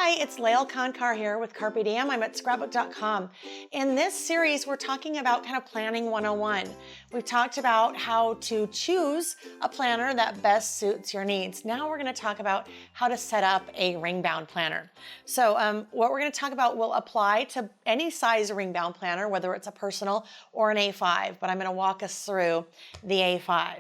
Hi, it's Layle Koncar here with Carpe Diem. I'm at Scrapbook.com. In this series, we're talking about kind of planning 101. We've talked about how to choose a planner that best suits your needs. Now we're going to talk about how to set up a ring-bound planner. So what we're going to talk about will apply to any size ring-bound planner, whether it's a personal or an A5, but I'm going to walk us through the A5.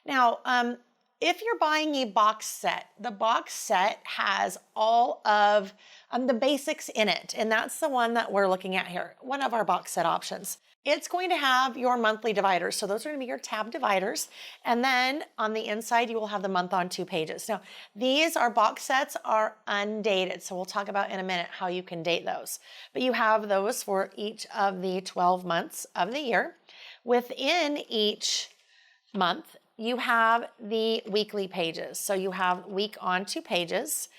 Now, if you're buying a box set, the box set has all of the basics in it, and that's the one that we're looking at here, one of our box set options. It's going to have your monthly dividers, so those are going to be your tab dividers, and then on the inside you will have the month on 2 pages. Now, these box sets are undated, so we'll talk about in a minute how you can date those. But you have those for each of the 12 months of the year. Within each month, you have the weekly pages. So you have week on 2 pages,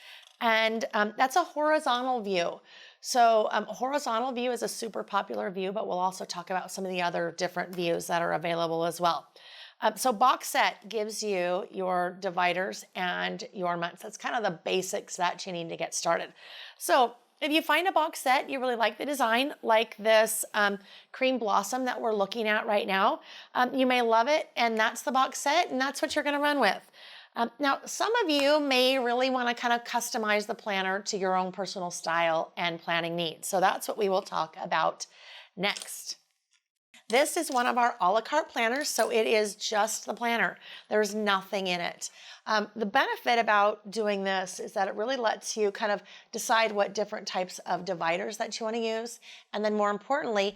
and that's a horizontal view. So horizontal view is a super popular view, but we'll also talk about some of the other different views that are available as well. So box set gives you your dividers and your months. That's kind of the basics that you need to get started. So if you find a box set, you really like the design, like this cream blossom that we're looking at right now, you may love it, and that's the box set, and that's what you're going to run with. Now, some of you may really want to kind of customize the planner to your own personal style and planning needs. So that's what we will talk about next. This is one of our a la carte planners, so it is just the planner. There's nothing in it. The benefit about doing this is that it really lets you kind of decide what different types of dividers that you want to use, and then more importantly,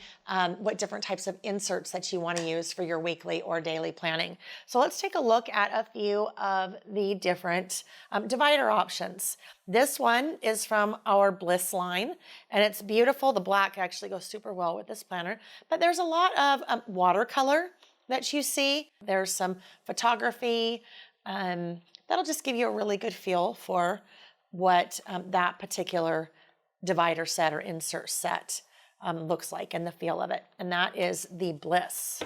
what different types of inserts that you want to use for your weekly or daily planning. So let's take a look at a few of the different divider options. This one is from our Bliss line, and it's beautiful. The black actually goes super well with this planner, but there's a lot of watercolor that you see. There's some photography. That'll just give you a really good feel for what that particular divider set or insert set looks like and the feel of it. And that is the Bliss.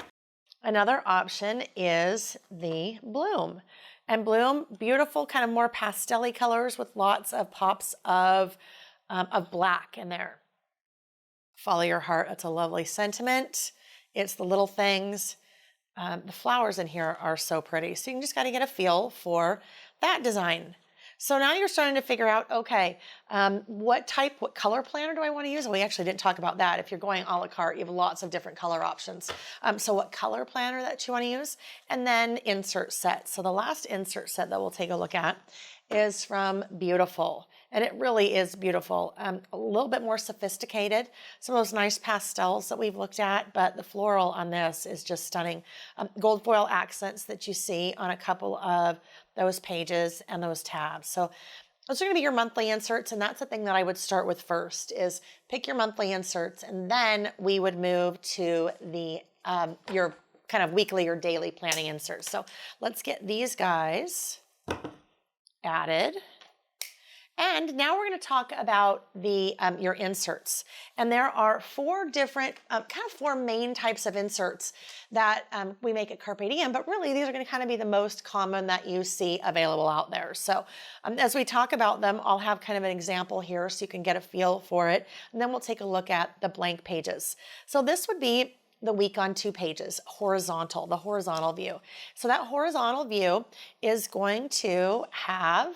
Another option is the Bloom. And Bloom, beautiful, kind of more pastel-y colors with lots of pops of black in there. Follow your heart. It's a lovely sentiment. It's the little things. The flowers in here are so pretty. So you just got to get a feel for that design. So now you're starting to figure out, okay, what color planner do I want to use? And we actually didn't talk about that. If you're going a la carte, you have lots of different color options. So what color planner that you want to use? And then insert set. So the last insert set that we'll take a look at is from Beautiful. And it really is beautiful. A little bit more sophisticated. Some of those nice pastels that we've looked at, but the floral on this is just stunning. Gold foil accents that you see on a couple of those pages and those tabs. So those are going to be your monthly inserts, and that's the thing that I would start with first, is pick your monthly inserts, and then we would move to the your kind of weekly or daily planning inserts. So let's get these guys added. And now we're going to talk about the your inserts. And there are 4 different, kind of 4 main types of inserts that we make at Carpe Diem, but really these are going to kind of be the most common that you see available out there. So as we talk about them, I'll have kind of an example here so you can get a feel for it. And then we'll take a look at the blank pages. So this would be the week on 2 pages, horizontal, the horizontal view. So that horizontal view is going to have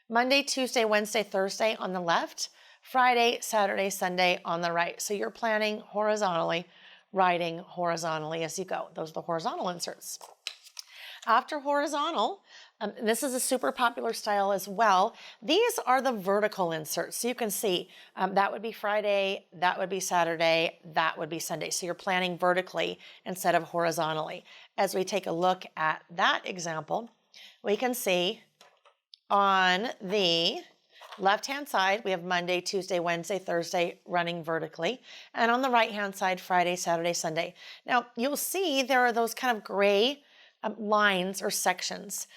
Monday, Tuesday, Wednesday, Thursday on the left, Friday, Saturday, Sunday on the right. So you're planning horizontally, writing horizontally as you go. Those are the horizontal inserts. After horizontal, this is a super popular style as well. These are the vertical inserts. So you can see that would be Friday, that would be Saturday, that would be Sunday. So you're planning vertically instead of horizontally. As we take a look at that example, we can see on the left-hand side, we have Monday, Tuesday, Wednesday, Thursday running vertically. And on the right-hand side, Friday, Saturday, Sunday. Now, you'll see there are those kind of gray lines or sections.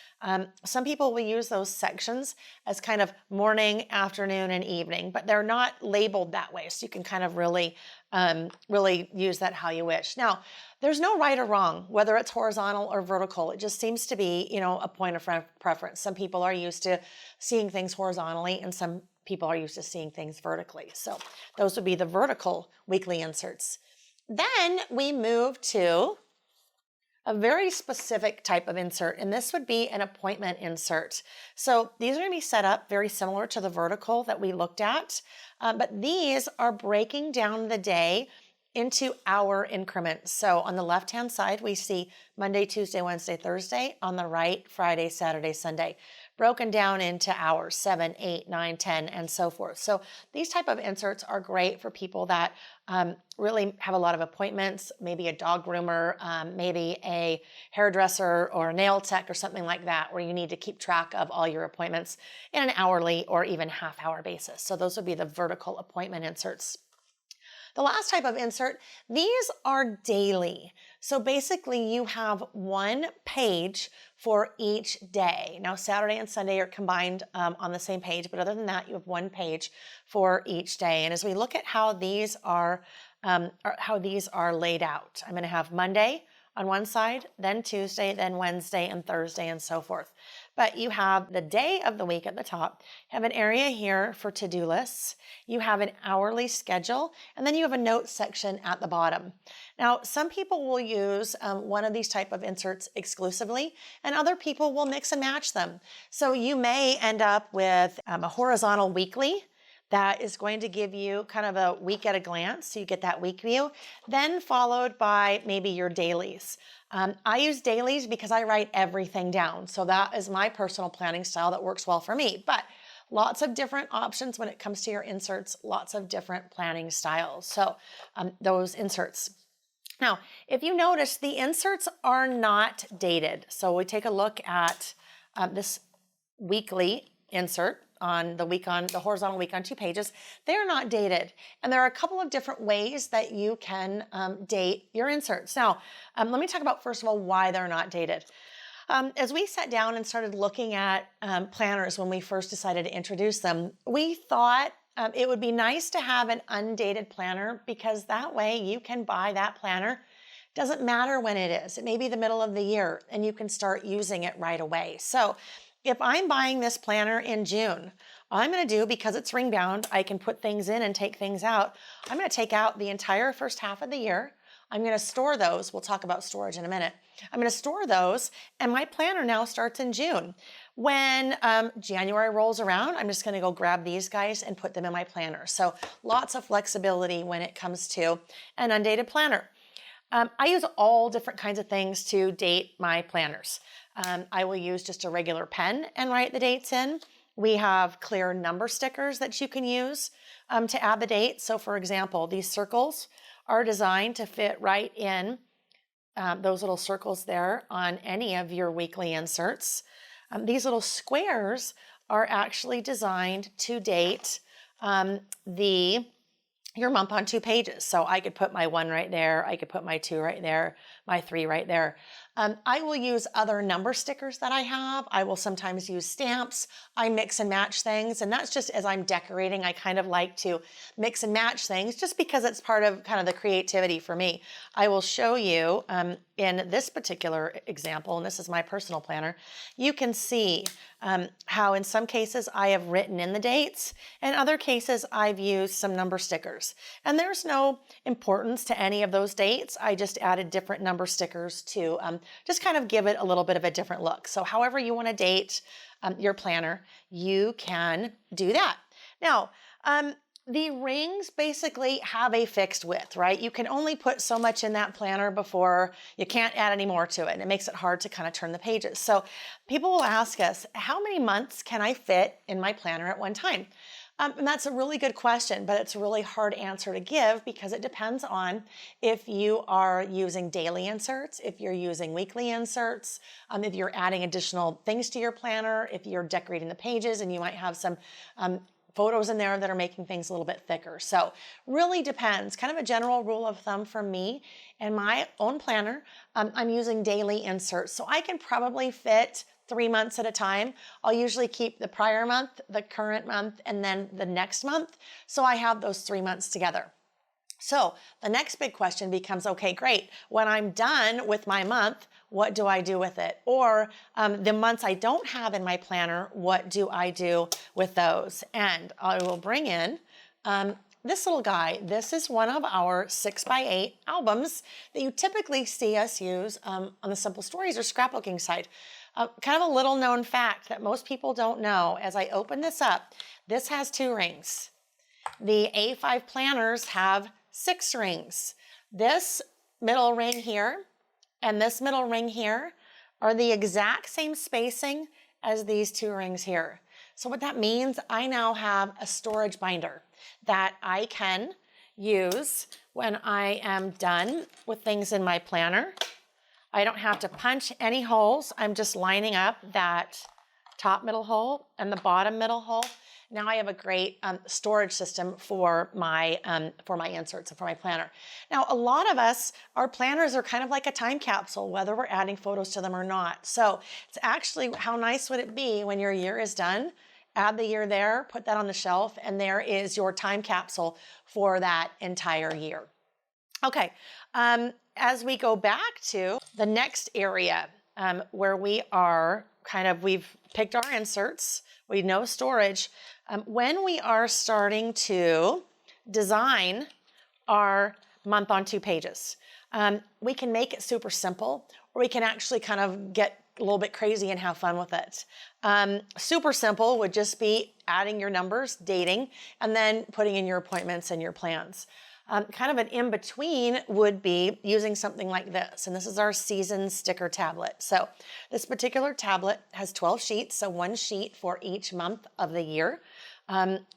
Some people will use those sections as kind of morning, afternoon, and evening, but they're not labeled that way. So you can kind of really use that how you wish. Now, there's no right or wrong, whether it's horizontal or vertical. It just seems to be, a point of preference. Some people are used to seeing things horizontally, and some people are used to seeing things vertically. So those would be the vertical weekly inserts. Then we move to a very specific type of insert, and this would be an appointment insert. So these are going to be set up very similar to the vertical that we looked at, but these are breaking down the day into hour increments. So on the left-hand side, we see Monday, Tuesday, Wednesday, Thursday. On the right, Friday, Saturday, Sunday, broken down into hours, 7, 8, 9, 10, and so forth. So these type of inserts are great for people that really have a lot of appointments, maybe a dog groomer, maybe a hairdresser or a nail tech or something like that, where you need to keep track of all your appointments in an hourly or even half-hour basis. So those would be the vertical appointment inserts. The last type of insert, these are daily. So basically you have one page for each day. Now Saturday and Sunday are combined on the same page, but other than that, you have one page for each day. And as we look at how these are laid out, I'm going to have Monday on one side, then Tuesday, then Wednesday and Thursday and so forth. But you have the day of the week at the top, you have an area here for to-do lists, you have an hourly schedule, and then you have a notes section at the bottom. Now, some people will use one of these type of inserts exclusively, and other people will mix and match them. So you may end up with a horizontal weekly that is going to give you kind of a week at a glance, so you get that week view, then followed by maybe your dailies. I use dailies because I write everything down, so that is my personal planning style that works well for me, but lots of different options when it comes to your inserts, lots of different planning styles. So those inserts. Now, if you notice, the inserts are not dated. So we take a look at this weekly insert on the horizontal week on 2 pages. They're not dated. And there are a couple of different ways that you can date your inserts. Now, let me talk about, first of all, why they're not dated. As we sat down and started looking at planners when we first decided to introduce them, we thought it would be nice to have an undated planner, because that way you can buy that planner. Doesn't matter when it is. It may be the middle of the year and you can start using it right away. So if I'm buying this planner in June, all I'm going to do, because it's ring bound, I can put things in and take things out. I'm going to take out the entire first half of the year. I'm going to store those. We'll talk about storage in a minute. I'm going to store those, and my planner now starts in June. When January rolls around, I'm just going to go grab these guys and put them in my planner. So lots of flexibility when it comes to an undated planner. I use all different kinds of things to date my planners. I will use just a regular pen and write the dates in. We have clear number stickers that you can use to add the date. So for example, these circles are designed to fit right in those little circles there on any of your weekly inserts. These little squares are actually designed to date your month on 2 pages. So I could put my 1 right there, I could put my 2 right there, my 3 right there. I will use other number stickers that I have. I will sometimes use stamps. I mix and match things, and that's just as I'm decorating. I kind of like to mix and match things just because it's part of kind of the creativity for me. I will show you in this particular example, and this is my personal planner, you can see how in some cases I have written in the dates, and other cases I've used some number stickers. And there's no importance to any of those dates. I just added different number stickers to just kind of give it a little bit of a different look. So however you want to date your planner, you can do that. Now, the rings basically have a fixed width, right? You can only put so much in that planner before you can't add any more to it. And it makes it hard to kind of turn the pages. So people will ask us, how many months can I fit in my planner at one time? And that's a really good question, but it's a really hard answer to give because it depends on if you are using daily inserts, if you're using weekly inserts, if you're adding additional things to your planner, if you're decorating the pages and you might have some photos in there that are making things a little bit thicker. So really depends. Kind of a general rule of thumb for me and my own planner, I'm using daily inserts. So I can probably fit 3 months at a time. I'll usually keep the prior month, the current month, and then the next month. So I have those 3 months together. So the next big question becomes, okay, great. When I'm done with my month, what do I do with it? Or the months I don't have in my planner, what do I do with those? And I will bring in this little guy. This is one of our 6x8 albums that you typically see us use on the Simple Stories or scrapbooking side. Kind of a little known fact that most people don't know. As I open this up, this has 2 rings. The A5 planners have 6 rings. This middle ring here and this middle ring here are the exact same spacing as these 2 rings here. So what that means, I now have a storage binder that I can use when I am done with things in my planner. I don't have to punch any holes. I'm just lining up that top middle hole and the bottom middle hole. Now I have a great storage system for my inserts and for my planner. Now, a lot of us, our planners are kind of like a time capsule, whether we're adding photos to them or not. So it's actually, how nice would it be when your year is done? Add the year there, put that on the shelf, and there is your time capsule for that entire year. Okay, as we go back to the next area where we are we've picked our inserts, we know storage. When we are starting to design our month on 2 pages, we can make it super simple, or we can actually kind of get a little bit crazy and have fun with it. Super simple would just be adding your numbers, dating, and then putting in your appointments and your plans. Kind of an in-between would be using something like this, and this is our season sticker tablet. So this particular tablet has 12 sheets, so 1 sheet for each month of the year.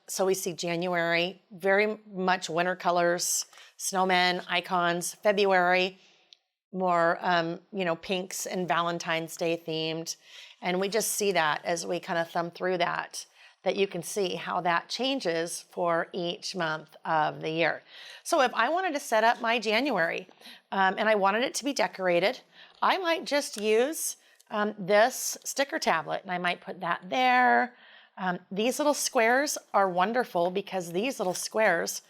So we see January, very much winter colors, snowmen, icons. February, more pinks and Valentine's Day themed, and we just see that as we kind of thumb through that you can see how that changes for each month of the year. So if I wanted to set up my January and I wanted it to be decorated, I might just use this sticker tablet, and I might put that there. These little squares are wonderful because these little squares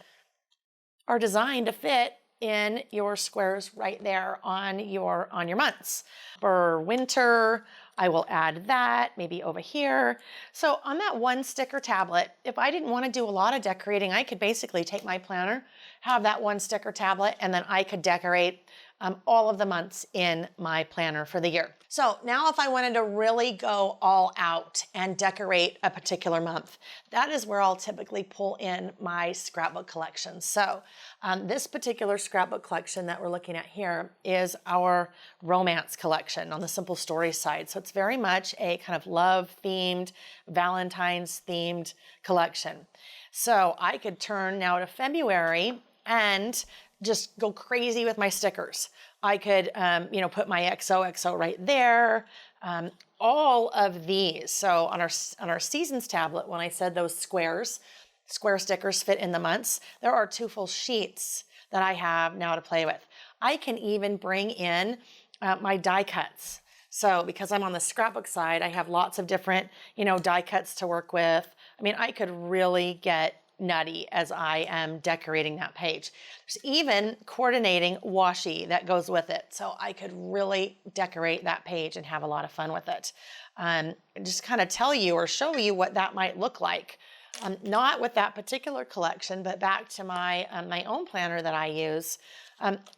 are designed to fit in your squares right there on your months. For winter, I will add that maybe over here. So on that 1 sticker tablet, if I didn't want to do a lot of decorating, I could basically take my planner, have that 1 sticker tablet, and then I could decorate all of the months in my planner for the year. So now if I wanted to really go all out and decorate a particular month, that is where I'll typically pull in my scrapbook collection. So this particular scrapbook collection that we're looking at here is our romance collection on the Simple Stories side. So it's very much a kind of love-themed, Valentine's-themed collection. So I could turn now to February and just go crazy with my stickers. I could, put my XOXO right there. All of these. So on our seasons tablet, when I said those square stickers fit in the months, there are 2 full sheets that I have now to play with. I can even bring in my die cuts. So because I'm on the scrapbook side, I have lots of different, die cuts to work with. I mean, I could really get nutty as I am decorating that page. There's even coordinating washi that goes with it. So I could really decorate that page and have a lot of fun with it. Just kind of tell you or show you what that might look like. Not with that particular collection, but back to my own planner that I use.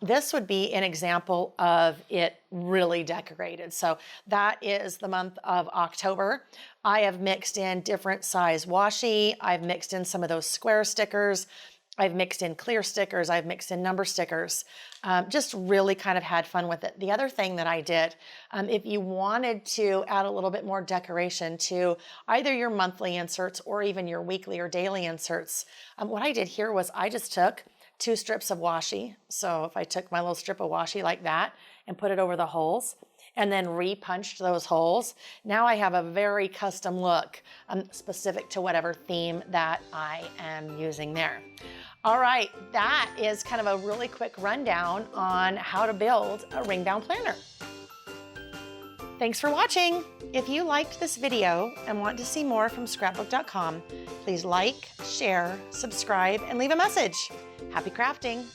This would be an example of it really decorated. So that is the month of October. I have mixed in different size washi. I've mixed in some of those square stickers. I've mixed in clear stickers. I've mixed in number stickers. Just really kind of had fun with it. The other thing that I did, if you wanted to add a little bit more decoration to either your monthly inserts or even your weekly or daily inserts, what I did here was I just took 2 strips of washi. So if I took my little strip of washi like that and put it over the holes and then re-punched those holes, now I have a very custom look specific to whatever theme that I am using there. All right, that is kind of a really quick rundown on how to build a ring-bound planner. Thanks for watching. If you liked this video and want to see more from Scrapbook.com, please like, share, subscribe, and leave a message. Happy crafting!